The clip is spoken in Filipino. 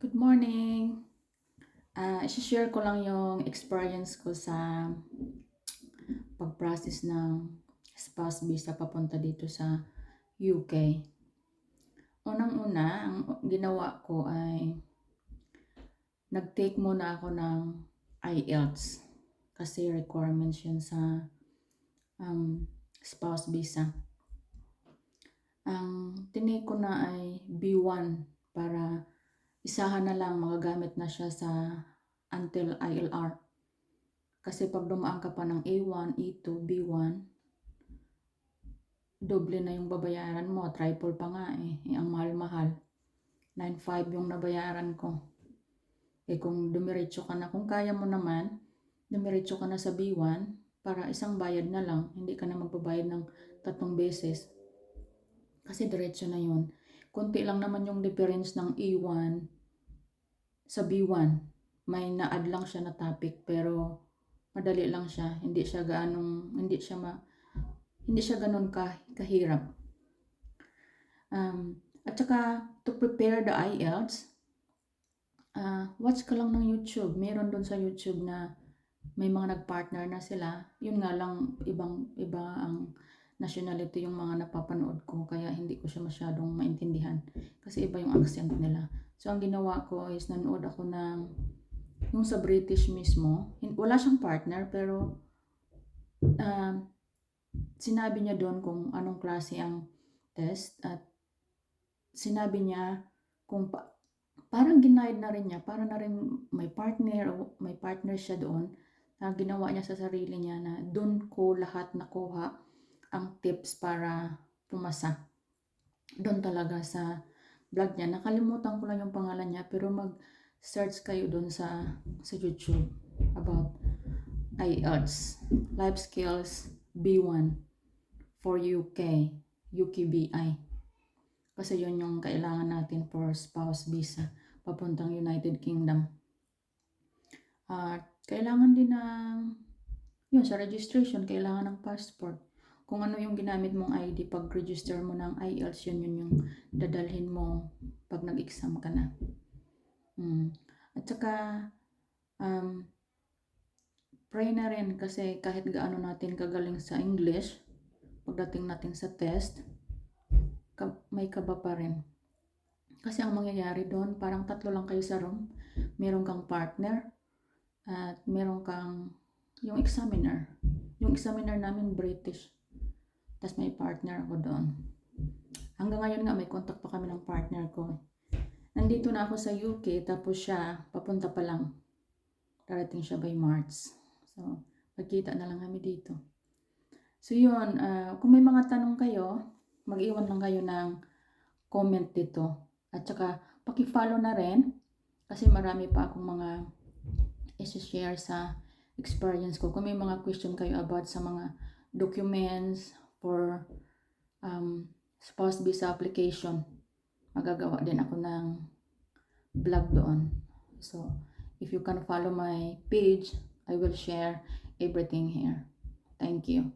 Good morning! I-share ko lang yung experience ko sa pag-process ng spouse visa papunta dito sa UK. Unang-una, ang ginawa ko ay nag-take muna ako ng IELTS kasi requirements yun sa spouse visa. Ang tinake ko na ay B1 para isahan na lang magagamit na siya sa until ILR. Kasi pag dumaan ka pa ng A1, A2, B1, doble na yung babayaran mo. Triple pa nga eh. Ang mahal-mahal. 9,500 yung nabayaran ko. Eh kung dumiretso ka na, kung kaya mo naman, dumiretso ka na sa B1 para isang bayad na lang. Hindi ka na magbabayad ng 3 beses. Kasi diretso na yun. Kunti lang naman yung difference ng A1 sa B1. May na-add lang siya na topic pero madali lang siya. Hindi siya ganun kahirap. At saka to prepare the IELTS, watch ka lang ng YouTube. Meron doon sa YouTube na may mga nagpartner na sila. Yun nga lang iba ang nationality yung mga napapanood ko kaya hindi ko siya masyadong maintindihan kasi iba yung accent nila. So ang ginawa ko is nanood ako ng yung sa British mismo. Wala siyang partner pero sinabi niya doon kung anong klase ang test at sinabi niya kung parang ginaid na rin niya, para na rin may partner siya doon na ginawa niya sa sarili niya na doon ko lahat nakuha ang tips para pumasa. Doon talaga sa vlog niya. Nakalimutan ko lang yung pangalan niya pero mag-search kayo doon sa YouTube about IELTS, Life Skills B1 for UKBI. Kasi yun yung kailangan natin for spouse visa papuntang United Kingdom. Kailangan din yun sa registration, kailangan ng passport. Kung ano yung ginamit mong ID pag register mo ng IELTS, yun yung dadalhin mo pag nag-exam ka na. At saka pray na rin kasi kahit gaano natin kagaling sa English, pagdating natin sa test, may kaba pa rin. Kasi ang mangyayari doon, parang 3 lang kayo sa room. Meron kang partner at meron kang yung examiner. Yung examiner namin British. Tapos may partner ako doon. Hanggang ngayon nga may contact pa kami ng partner ko. Nandito na ako sa UK tapos siya papunta pa lang. Darating siya by March. So, magkita na lang kami dito. So yun, kung may mga tanong kayo, mag-iwan lang kayo ng comment dito. At saka, paki-follow na rin kasi marami pa akong mga i-share sa experience ko. Kung may mga question kayo about sa mga documents for spouse visa application, magagawa din ako ng vlog doon. So, if you can follow my page, I will share everything here. Thank you.